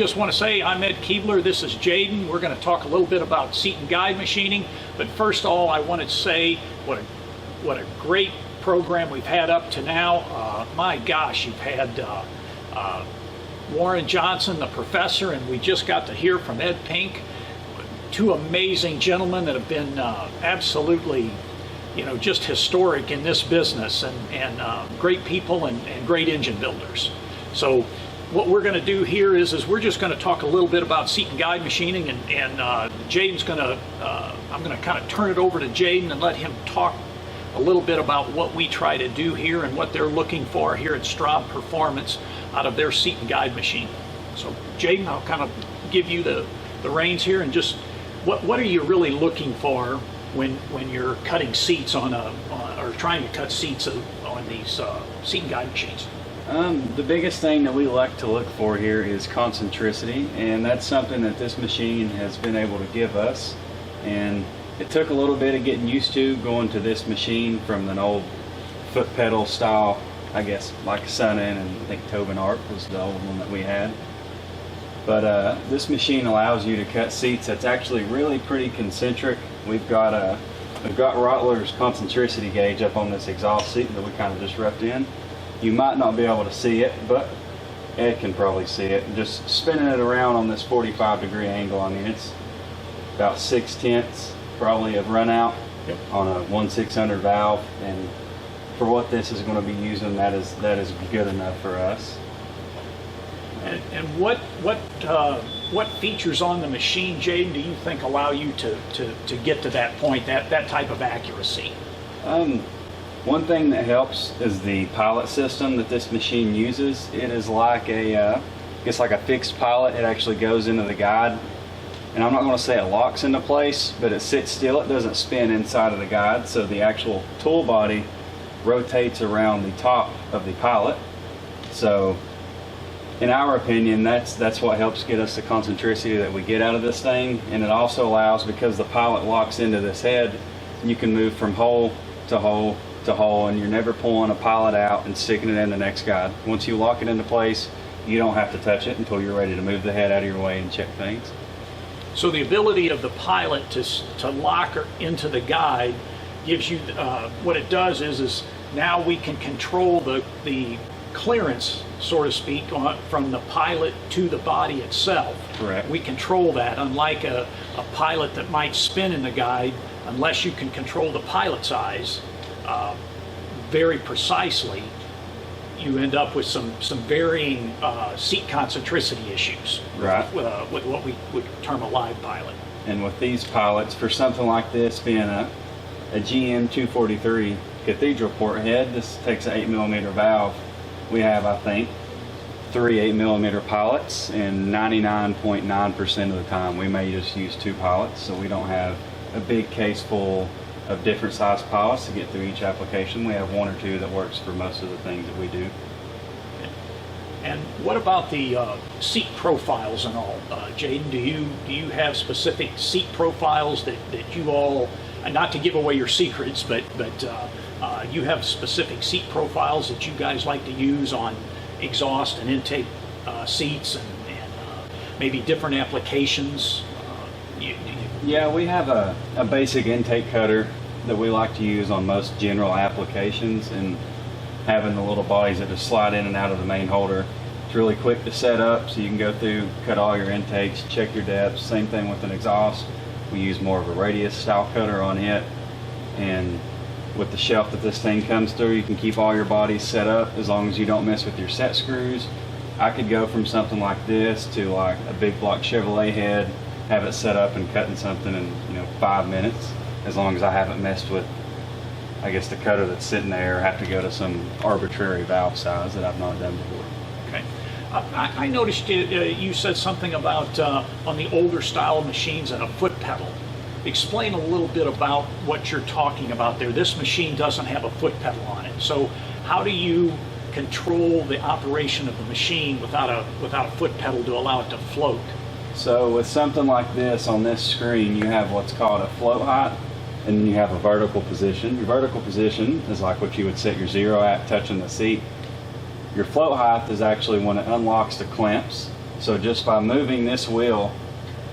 just want to say I'm Ed Keebler, this is Jaden. We're going to talk a little bit about seat and guide machining, but first of all I want to say what a great program we've had up to now. My gosh, you've had Warren Johnson, the professor, and we just got to hear from Ed Pink. Two amazing gentlemen that have been absolutely, just historic in this business, and great people and great engine builders. So what we're going to do here is we're just going to talk a little bit about seat and guide machining, and Jaden's going to, I'm going to kind of turn it over to Jaden and let him talk a little bit about what we try to do here and what they're looking for here at Straub Performance out of their seat and guide machine. So Jaden, I'll kind of give you the reins here, and just what are you really looking for when you're cutting seats or trying to cut seats on these seat and guide machines? The biggest thing that we like to look for here is concentricity, and that's something that this machine has been able to give us. And it took a little bit of getting used to going to this machine from an old foot pedal style, I guess, like Sunnin, and I think Tobin Arc was the old one that we had. But this machine allows you to cut seats that's actually really pretty concentric. We've got Rottler's concentricity gauge up on this exhaust seat that we kind of just roughed in. You might not be able to see it, but Ed can probably see it. Just spinning it around on this 45-degree angle, I mean, it's about 6/10 probably of run out. Yep. On a 1/600 valve, and for what this is going to be using, that is good enough for us. And what features on the machine, Jaden, do you think allow you to get to that point, that type of accuracy? One thing that helps is the pilot system that this machine uses. It is like it's like a fixed pilot. It actually goes into the guide, and I'm not going to say it locks into place, but it sits still. It doesn't spin inside of the guide, so the actual tool body rotates around the top of the pilot. So in our opinion, that's what helps get us the concentricity that we get out of this thing. And it also allows, because the pilot locks into this head, you can move from hole to hole to hole, and you're never pulling a pilot out and sticking it in the next guide. Once you lock it into place, you don't have to touch it until you're ready to move the head out of your way and check things. So the ability of the pilot to lock her into the guide gives you, what it does is now we can control the clearance, so to speak, from the pilot to the body itself. Correct. We control that, unlike a pilot that might spin in the guide. Unless you can control the pilot's eyes very precisely, you end up with some varying seat concentricity issues. Right. With what we would term a live pilot. And with these pilots, for something like this being a GM 243 cathedral port head, this takes an 8mm valve. We have, I think, 3 8mm pilots, and 99.9% of the time we may just use 2 pilots, so we don't have a big case full of different size pilots to get through each application. We have 1 or 2 that works for most of the things that we do. And what about the seat profiles and all? Jaden, do you have specific seat profiles that you all, and not to give away your secrets, but you have specific seat profiles that you guys like to use on exhaust and intake seats and maybe different applications? Yeah, we have a basic intake cutter that we like to use on most general applications, and having the little bodies that just slide in and out of the main holder. It's really quick to set up, so you can go through, cut all your intakes, check your depths. Same thing with an exhaust. We use more of a radius style cutter on it, and with the shelf that this thing comes through, you can keep all your bodies set up as long as you don't mess with your set screws. I could go from something like this to like a big block Chevrolet head, have it set up and cutting something in 5 minutes, as long as I haven't messed with, I guess, the cutter that's sitting there, or have to go to some arbitrary valve size that I've not done before. Okay. I noticed you said something about on the older style machines and a foot pedal. Explain a little bit about what you're talking about there. This machine doesn't have a foot pedal on it, so how do you control the operation of the machine without a foot pedal to allow it to float? So with something like this on this screen, you have what's called a float height, and then you have a vertical position. Your vertical position is like what you would set your 0 at, touching the seat. Your float height is actually when it unlocks the clamps. So just by moving this wheel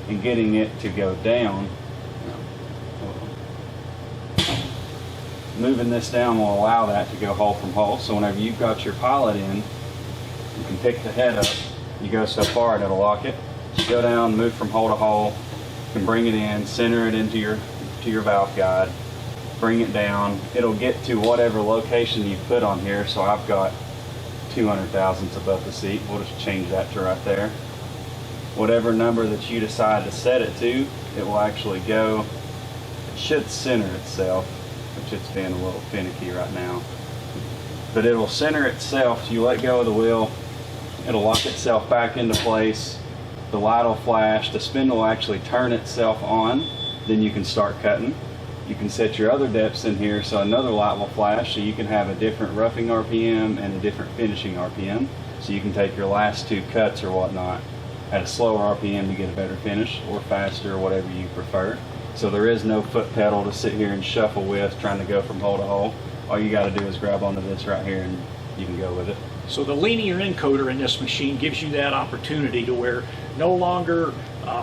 and getting it to go down, moving this down will allow that to go hole from hole. So whenever you've got your pilot in, you can pick the head up. You go so far and it'll lock it. Go down, move from hole to hole. You can bring it in, center it into your valve guide, bring it down. It'll get to whatever location you put on here. So I've got 200 thousandths above the seat. We'll just change that to right there. Whatever number that you decide to set it to, it will actually go. It should center itself, which it's being a little finicky right now. But it will center itself. So you let go of the wheel, it'll lock itself back into place. The light will flash. The spindle will actually turn itself on. Then you can start cutting. You can set your other depths in here so another light will flash, so you can have a different roughing RPM and a different finishing RPM. So you can take your last two cuts or whatnot at a slower RPM to get a better finish, or faster, or whatever you prefer. So there is no foot pedal to sit here and shuffle with, trying to go from hole to hole. All you got to do is grab onto this right here and you can go with it. So the linear encoder in this machine gives you that opportunity to where no longer,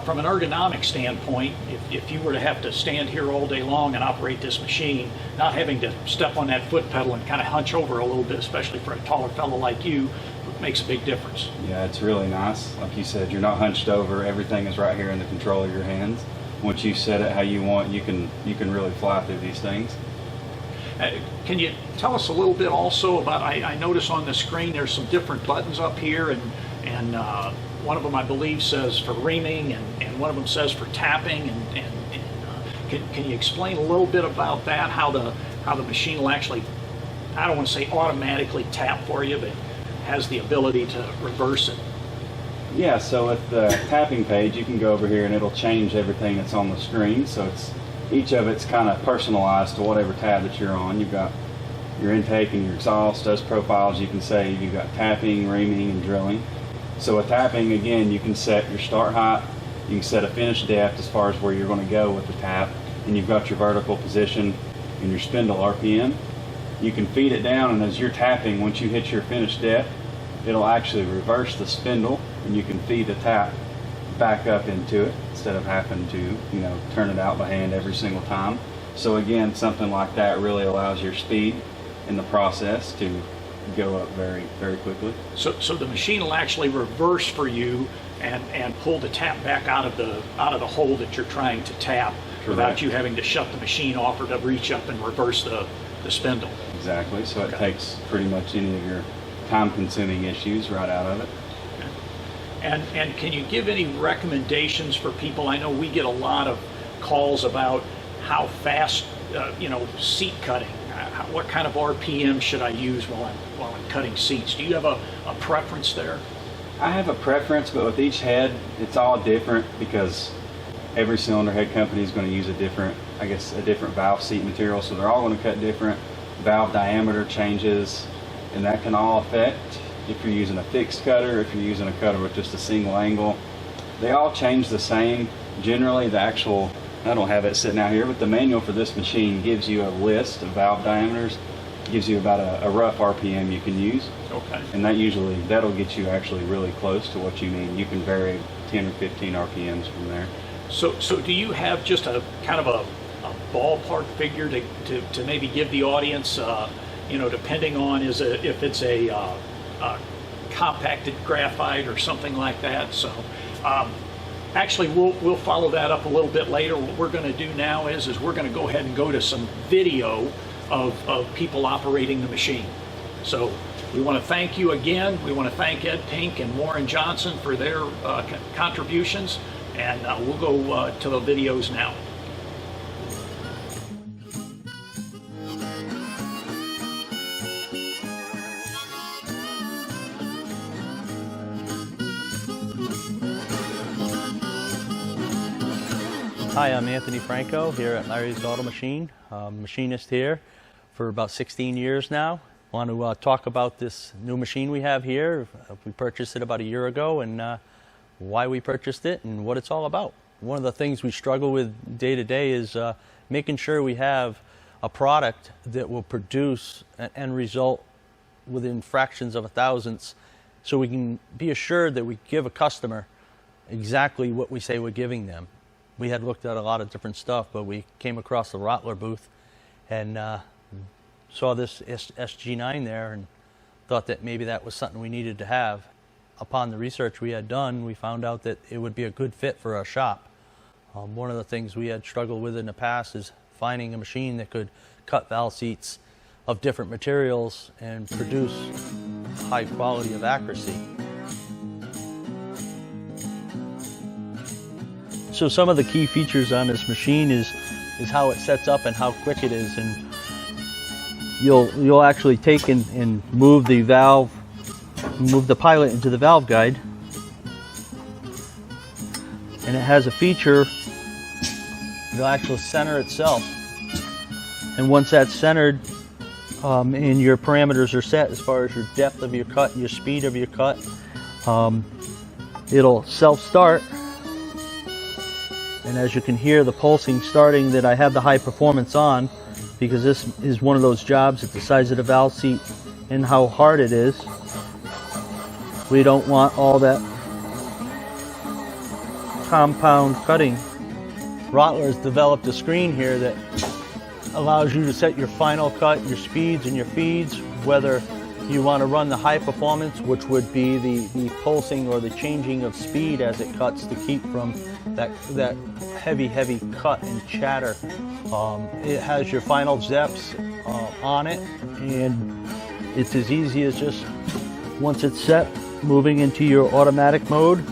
from an ergonomic standpoint, if you were to have to stand here all day long and operate this machine, not having to step on that foot pedal and kind of hunch over a little bit, especially for a taller fellow like you, makes a big difference. Yeah, it's really nice. Like you said, you're not hunched over. Everything is right here in the control of your hands. Once you set it how you want, you can really fly through these things. Can you tell us a little bit also about, I notice on the screen there's some different buttons up here, and one of them I believe says for reaming, and one of them says for tapping, can you explain a little bit about that, how the machine will actually, I don't want to say automatically tap for you, but has the ability to reverse it? Yeah, so at the tapping page, you can go over here and it'll change everything that's on the screen. So each of it's kind of personalized to whatever tab that you're on. You've got your intake and your exhaust. As profiles, you can say you've got tapping, reaming, and drilling. So with tapping, again, you can set your start height, you can set a finish depth as far as where you're going to go with the tap, and you've got your vertical position and your spindle RPM. You can feed it down, and as you're tapping, once you hit your finish depth, it'll actually reverse the spindle, and you can feed the tap back up into it instead of having to, turn it out by hand every single time. So again, something like that really allows your speed in the process to go up very, very quickly. So the machine will actually reverse for you and pull the tap back out of the hole that you're trying to tap. Correct. Without you having to shut the machine off or to reach up and reverse the spindle. Exactly. So it takes pretty much any of your time-consuming issues right out of it. And can you give any recommendations for people? I know we get a lot of calls about how fast, seat cutting. What kind of RPM should I use while I'm cutting seats? Do you have a preference there? I have a preference, but with each head, it's all different because every cylinder head company is going to use a different valve seat material. So they're all going to cut different. Valve diameter changes, and that can all affect if you're using a fixed cutter, if you're using a cutter with just a single angle. They all change the same. Generally, I don't have it sitting out here, but the manual for this machine gives you a list of valve diameters, gives you about a rough RPM you can use. Okay. And that'll get you actually really close to what you need. You can vary 10 or 15 RPMs from there. So do you have just a kind of a ballpark figure to maybe give the audience, depending on if it's a compacted graphite or something like that? So actually we'll follow that up a little bit later. What we're going to do now is we're going to go ahead and go to some video of people operating the machine. So we want to thank you again. We want to thank Ed Pink and Warren Johnson for their contributions, and we'll go to the videos now. Hi, I'm Anthony Franco here at Larry's Auto Machine. Machinist here for about 16 years now. Want to talk about this new machine we have here. We purchased it about a year ago, and why we purchased it and what it's all about. One of the things we struggle with day to day is making sure we have a product that will produce an end result within fractions of a thousandths so we can be assured that we give a customer exactly what we say we're giving them. We had looked at a lot of different stuff, but we came across the Rottler booth and saw this SG9 there and thought that maybe that was something we needed to have. Upon the research we had done, we found out that it would be a good fit for our shop. One of the things we had struggled with in the past is finding a machine that could cut valve seats of different materials and produce high quality of accuracy. So some of the key features on this machine is how it sets up and how quick it is. And you'll actually take and move the valve, move the pilot into the valve guide. And it has a feature, it'll actually center itself. And once that's centered, and your parameters are set as far as your depth of your cut and your speed of your cut, it'll self-start. And as you can hear the pulsing starting, that I have the high performance on, because this is one of those jobs at the size of the valve seat and how hard it is. We don't want all that compound cutting. Rottler has developed a screen here that allows you to set your final cut, your speeds and your feeds, whether you want to run the high performance, which would be the pulsing or the changing of speed as it cuts to keep from that heavy cut and chatter. It has your final depths on it, and it's as easy as just, once it's set, moving into your automatic mode,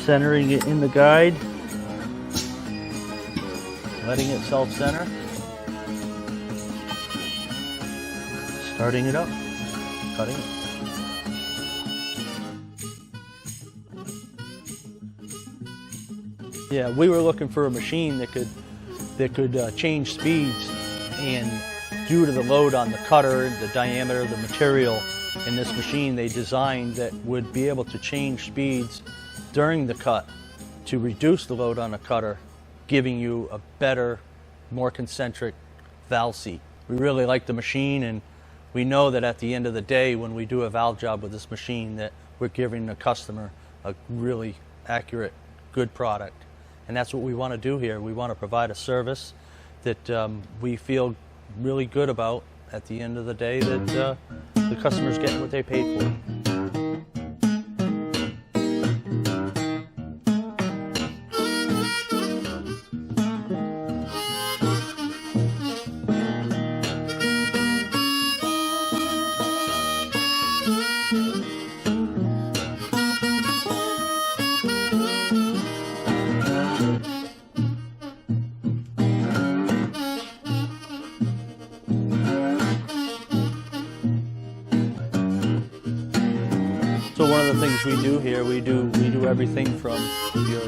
centering it in the guide, letting it self-center, starting it up, cutting it. Yeah, we were looking for a machine that could change speeds, and due to the load on the cutter, the diameter of the material in this machine, they designed that would be able to change speeds during the cut to reduce the load on the cutter, giving you a better, more concentric valve seat. We really like the machine, and we know that at the end of the day, when we do a valve job with this machine, that we're giving the customer a really accurate, good product. And that's what we want to do here. We want to provide a service that we feel really good about at the end of the day, that the customer's getting what they paid for. So one of the things we do here, we do everything from your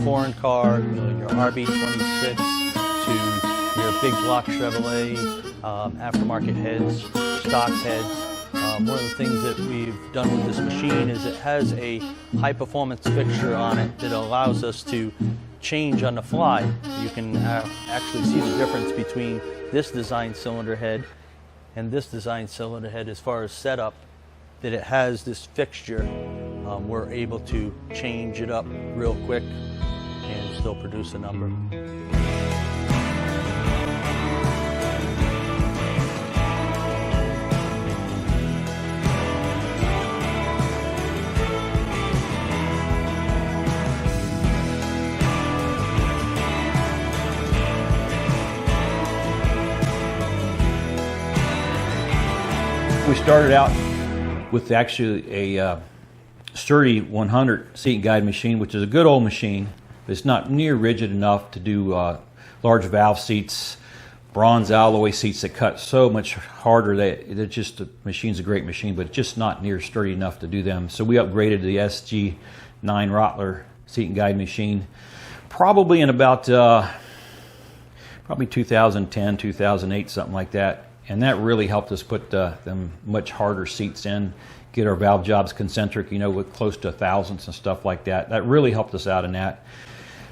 foreign car, your RB26, to your big block Chevrolet, aftermarket heads, stock heads. One of the things that we've done with this machine is it has a high performance fixture on it that allows us to change on the fly. You can actually see the difference between this design cylinder head and this design cylinder head as far as setup, that it has this fixture. We're able to change it up real quick and still produce a number. We started out with actually a sturdy 100 seat guide machine, which is a good old machine, but it's not near rigid enough to do large valve seats, bronze alloy seats that cut so much harder. The machine's a great machine, but it's just not near sturdy enough to do them. So we upgraded to the SG9 Rottler seat and guide machine, probably in about probably 2010, 2008, something like that. And that really helped us put them much harder seats in, get our valve jobs concentric, with close to thousandths and stuff like that. That really helped us out in that.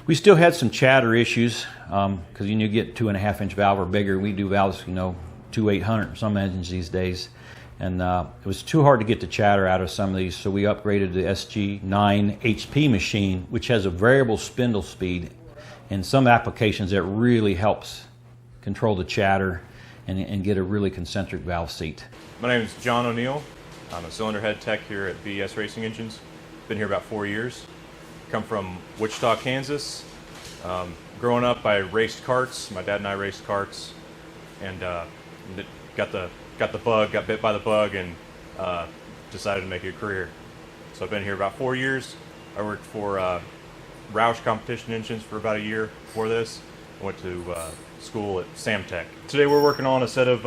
We still had some chatter issues, because you get 2.5-inch valve or bigger. We do valves, to 800 some engines these days. And it was too hard to get the chatter out of some of these, so we upgraded the SG9 HP machine, which has a variable spindle speed. In some applications, that really helps control the chatter and get a really concentric valve seat. My name is John ONeal. I'm a cylinder head tech here at BES Racing Engines. Been here about 4 years. Come from Wichita, Kansas. Growing up, I raced karts. My dad and I raced karts, and got bit by the bug, and decided to make it a career. So I've been here about 4 years. I worked for Roush Competition Engines for about a year before this. I went to school at Samtech. Today we're working on a set of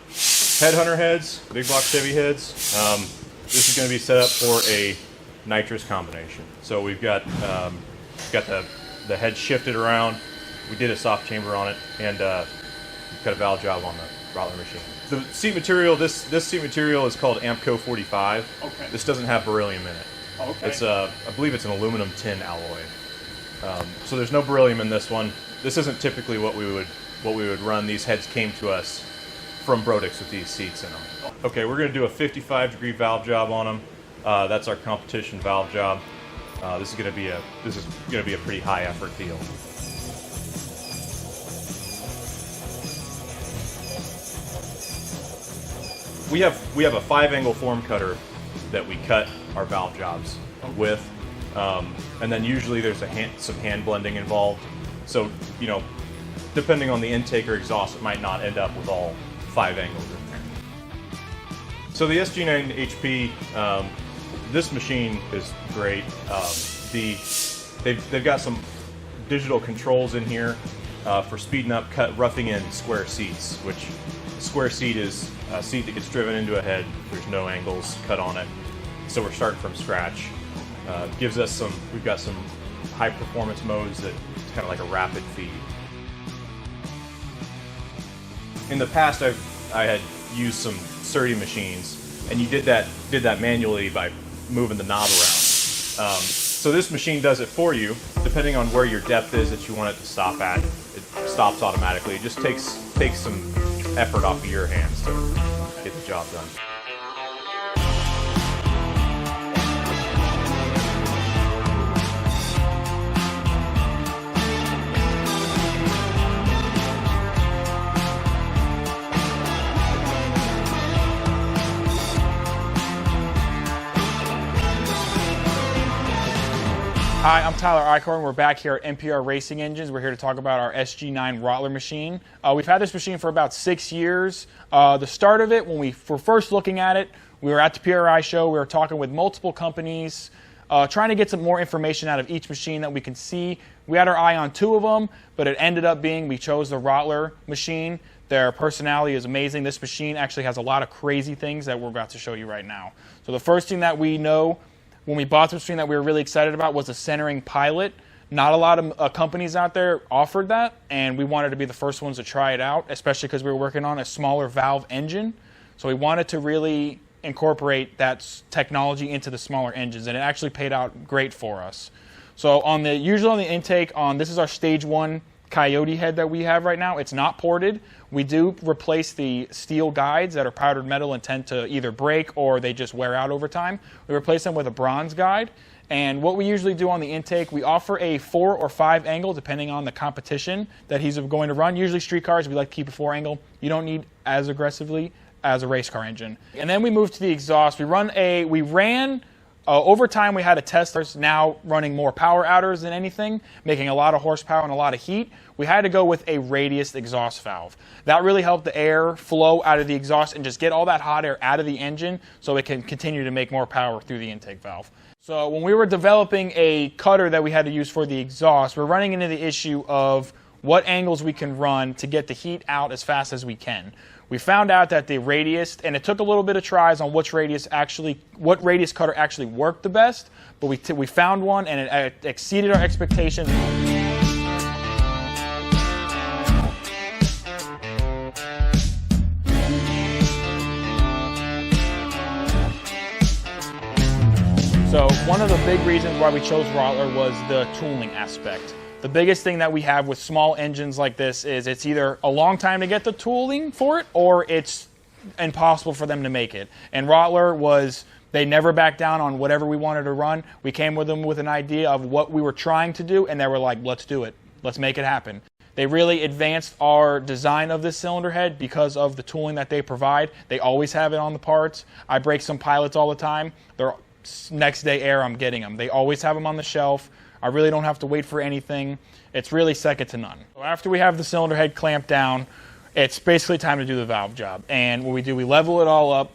headhunter heads, big block Chevy heads. This is going to be set up for a nitrous combination. So we've got the head shifted around. We did a soft chamber on it, and we've got a valve job on the Rottler machine. The seat material, this seat material is called Ampco 45. Okay. This doesn't have beryllium in it. Okay. It's I believe it's an aluminum tin alloy. So there's no beryllium in this one. This isn't typically what we would run. These heads came to us from Brodix with these seats in them. Okay, we're going to do a 55-degree valve job on them. That's our competition valve job. This is going to be a pretty high effort deal. We have a 5-angle form cutter that we cut our valve jobs with, and then usually there's some hand blending involved. So, depending on the intake or exhaust, it might not end up with all 5 angles in there. So the SG9 HP, this machine is great. They've got some digital controls in here for speeding up, roughing in square seats, which a square seat is a seat that gets driven into a head. There's no angles cut on it, so we're starting from scratch. We've got some high performance modes that it's kind of like a rapid feed. In the past, I had used some SERDI machines, and you did that manually by moving the knob around. So this machine does it for you. Depending on where your depth is that you want it to stop at, it stops automatically. It just takes some effort off of your hands to get the job done. Hi, I'm Tyler Eicchorn. We're back here at NPR Racing Engines. We're here to talk about our SG9 Rottler machine. We've had this machine for about 6 years. The start of it, when we were first looking at it, we were at the PRI show. We were talking with multiple companies, trying to get some more information out of each machine that we can see. We had our eye on 2 of them, but it ended up being we chose the Rottler machine. Their personality is amazing. This machine actually has a lot of crazy things that we're about to show you right now. So the first thing that we know when we bought the machine that we were really excited about was the centering pilot. Not a lot of companies out there offered that, and we wanted to be the first ones to try it out, especially because we were working on a smaller valve engine. So we wanted to really incorporate that technology into the smaller engines, and it actually paid out great for us. So usually on the intake, this is our stage 1 Coyote head that we have right now. It's not ported. We do replace the steel guides that are powdered metal and tend to either break or they just wear out over time. We replace them with a bronze guide. And what we usually do on the intake, we offer a 4 or 5 angle depending on the competition that he's going to run. Usually street cars, we like to keep a 4 angle. You don't need as aggressively as a race car engine. And then we move to the exhaust. Over time, we had a test now running more power outers than anything, making a lot of horsepower and a lot of heat. We had to go with a radius exhaust valve. That really helped the air flow out of the exhaust and just get all that hot air out of the engine so it can continue to make more power through the intake valve. So when we were developing a cutter that we had to use for the exhaust, we're running into the issue of what angles we can run to get the heat out as fast as we can. We found out that the radius, and it took a little bit of tries on what radius cutter actually worked the best, but we found one and it exceeded our expectations. So one of the big reasons why we chose Rottler was the tooling aspect. The biggest thing that we have with small engines like this is it's either a long time to get the tooling for it or it's impossible for them to make it. And Rottler they never backed down on whatever we wanted to run. We came with them with an idea of what we were trying to do, and they were like, let's do it. Let's make it happen. They really advanced our design of this cylinder head because of the tooling that they provide. They always have it on the parts. I break some pilots all the time. They're next day air, I'm getting them. They always have them on the shelf. I really don't have to wait for anything. It's really second to none. So after we have the cylinder head clamped down, it's basically time to do the valve job. And what we do, we level it all up.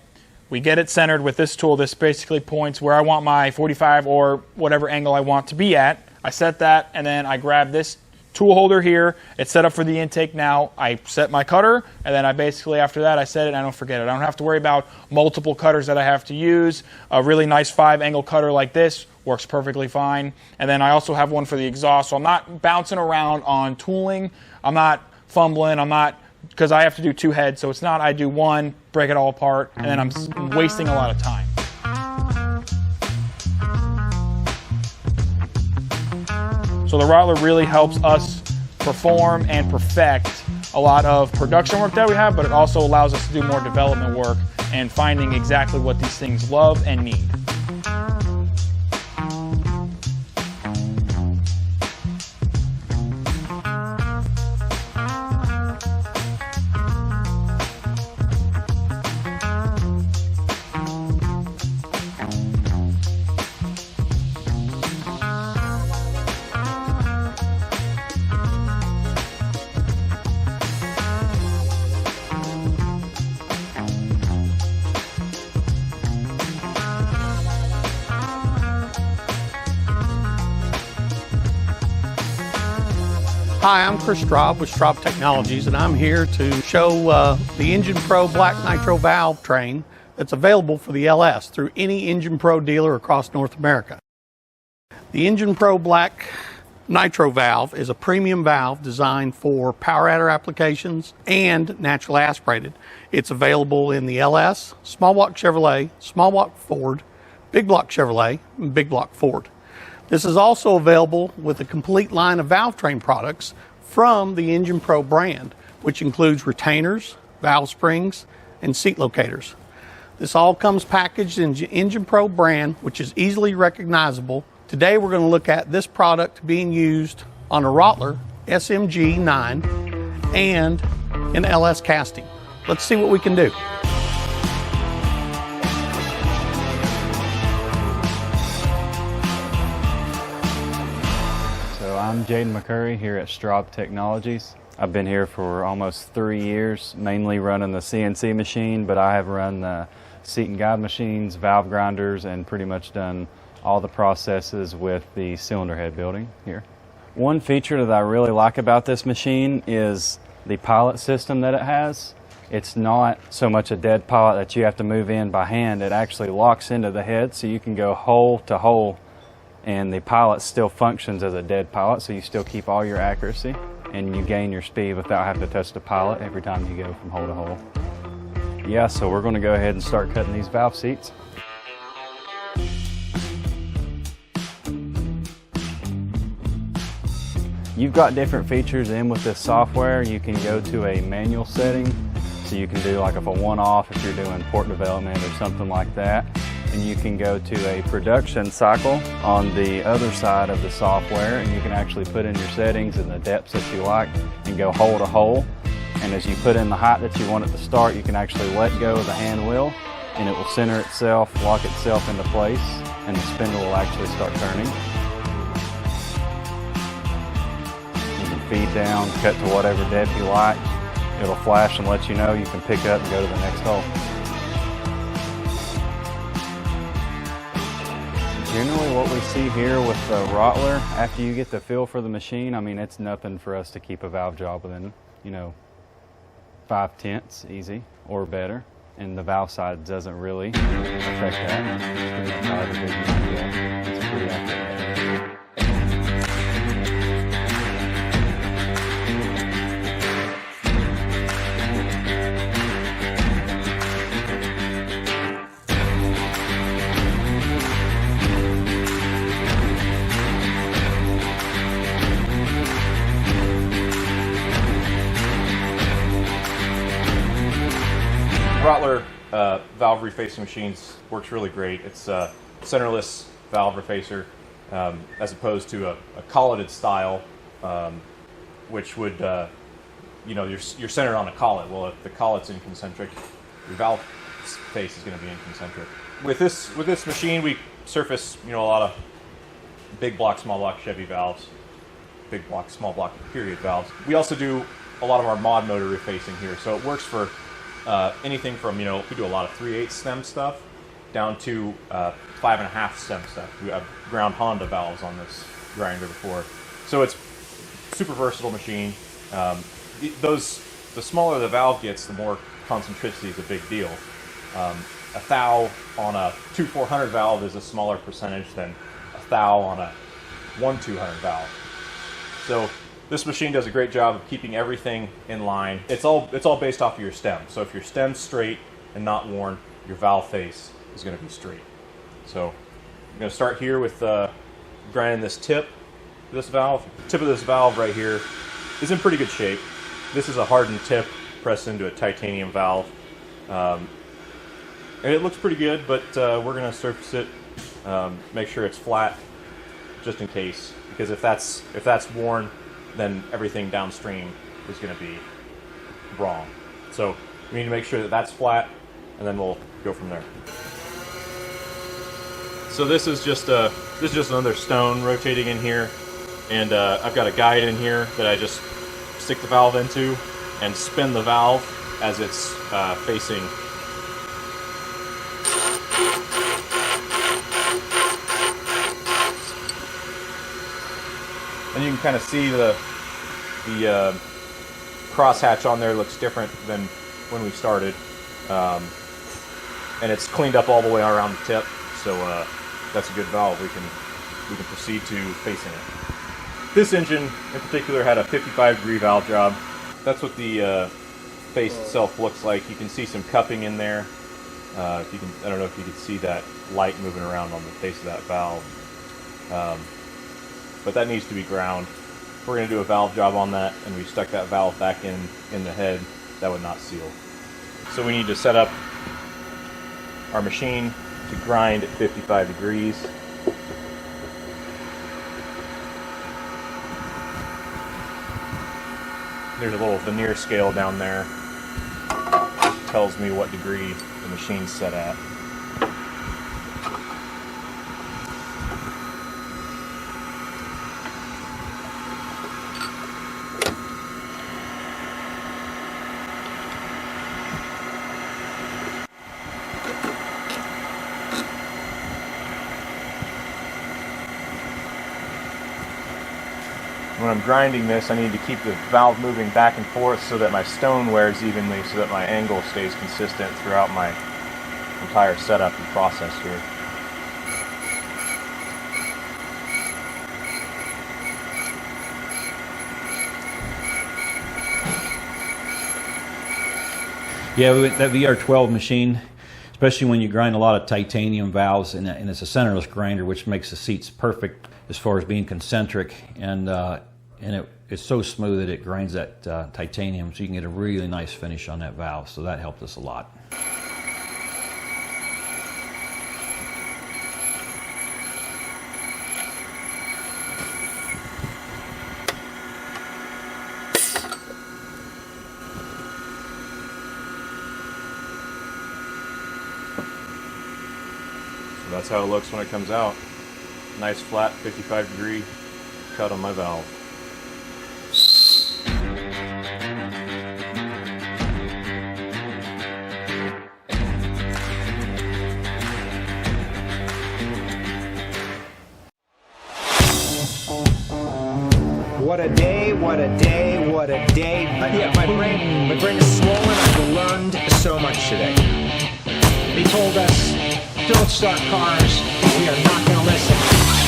We get it centered with this tool. This basically points where I want my 45 or whatever angle I want to be at. I set that, and then I grab this tool holder here. It's set up for the intake now. I set my cutter, and then I basically, after that, I set it and I don't forget it. I don't have to worry about multiple cutters that I have to use. A really nice 5-angle cutter like this works perfectly fine. And then I also have one for the exhaust, so I'm not bouncing around on tooling. I'm not fumbling. Because I have to do 2 heads, so it's not I do one, break it all apart, and then I'm wasting a lot of time. So the Rottler really helps us perform and perfect a lot of production work that we have, but it also allows us to do more development work and finding exactly what these things love and need. Hi, I'm Chris Straub with Straub Technologies, and I'm here to show the Engine Pro Black Nitro valve train that's available for the LS through any Engine Pro dealer across North America. The Engine Pro Black Nitro valve is a premium valve designed for power adder applications and naturally aspirated. It's available in the LS, small block Chevrolet, small block Ford, big block Chevrolet, and big block Ford. This is also available with a complete line of valve train products from the Engine Pro brand, which includes retainers, valve springs, and seat locators. This all comes packaged in Engine Pro brand, which is easily recognizable. Today we're going to look at this product being used on a Rottler SG9 and an LS casting. Let's see what we can do. I'm Jaden McCurry here at Straub Technologies. I've been here for almost 3 years, mainly running the CNC machine, but I have run the seat and guide machines, valve grinders, and pretty much done all the processes with the cylinder head building here. One feature that I really like about this machine is the pilot system that it has. It's not so much a dead pilot that you have to move in by hand. It actually locks into the head, so you can go hole to hole, and the pilot still functions as a dead pilot, so you still keep all your accuracy and you gain your speed without having to touch the pilot every time you go from hole to hole. Yeah, so we're going to go ahead and start cutting these valve seats. You've got different features in with this software. You can go to a manual setting, so you can do like a one-off if you're doing port development or something like that. And you can go to a production cycle on the other side of the software, and you can actually put in your settings and the depths that you like and go hole to hole. And as you put in the height that you want it to start, you can actually let go of the hand wheel and it will center itself, lock itself into place, and the spindle will actually start turning. You can feed down, cut to whatever depth you like. It'll flash and let you know you can pick up and go to the next hole. Generally what we see here with the Rottler, after you get the feel for the machine, I mean, it's nothing for us to keep a valve job within, 5/10 easy or better. And the valve side doesn't really affect that. It's pretty accurate. Rottler valve refacing machines works really great. It's a centerless valve refacer as opposed to a colleted style, which would, you know, you're centered on a collet. Well, if the collet's in concentric, your valve face is going to be in concentric. With this machine, we surface, you know, a lot of big block, small block Chevy valves, big block, small block period valves. We also do a lot of our mod motor refacing here, so it works for anything from, you know, we do a lot of 3/8 stem stuff down to 5.5 stem stuff. We have ground Honda valves on this grinder before, so it's super versatile machine. The smaller the valve gets, the more concentricity is a big deal. A thou on a 2/400 valve is a smaller percentage than a thou on a 1/200 valve. So this machine does a great job of keeping everything in line. It's all based off of your stem. So if your stem's straight and not worn, your valve face is going to be straight. So I'm going to start here with grinding this tip of this valve. The tip of this valve right here is in pretty good shape. This is a hardened tip pressed into a titanium valve. And it looks pretty good, but we're going to surface it, make sure it's flat, just in case. Because if that's worn, then everything downstream is going to be wrong. So we need to make sure that that's flat, and then we'll go from there. So this is just another stone rotating in here, and I've got a guide in here that I just stick the valve into and spin the valve as it's facing. And you can kind of see the crosshatch on there looks different than when we started, and it's cleaned up all the way around the tip. So that's a good valve. We can proceed to facing it. This engine in particular had a 55-degree valve job. That's what the face itself looks like. You can see some cupping in there. I don't know if you can see that light moving around on the face of that valve. But that needs to be ground. If we're going to do a valve job on that and we stuck that valve back in the head, that would not seal. So we need to set up our machine to grind at 55 degrees. There's a little veneer scale down there that tells me what degree the machine's set at. When I'm grinding this, I need to keep the valve moving back and forth so that my stone wears evenly, so that my angle stays consistent throughout my entire setup and process here. Yeah, that VR12 machine, especially when you grind a lot of titanium valves, and it's a centerless grinder, which makes the seats perfect as far as being concentric, and it's so smooth that it grinds that titanium, so you can get a really nice finish on that valve. So that helped us a lot. So that's how it looks when it comes out. Nice flat 55-degree cut on my valve. What a day, what a day, what a day. Yeah, my brain is swollen. I've learned so much today. They told us, don't start cars. We are not going to listen.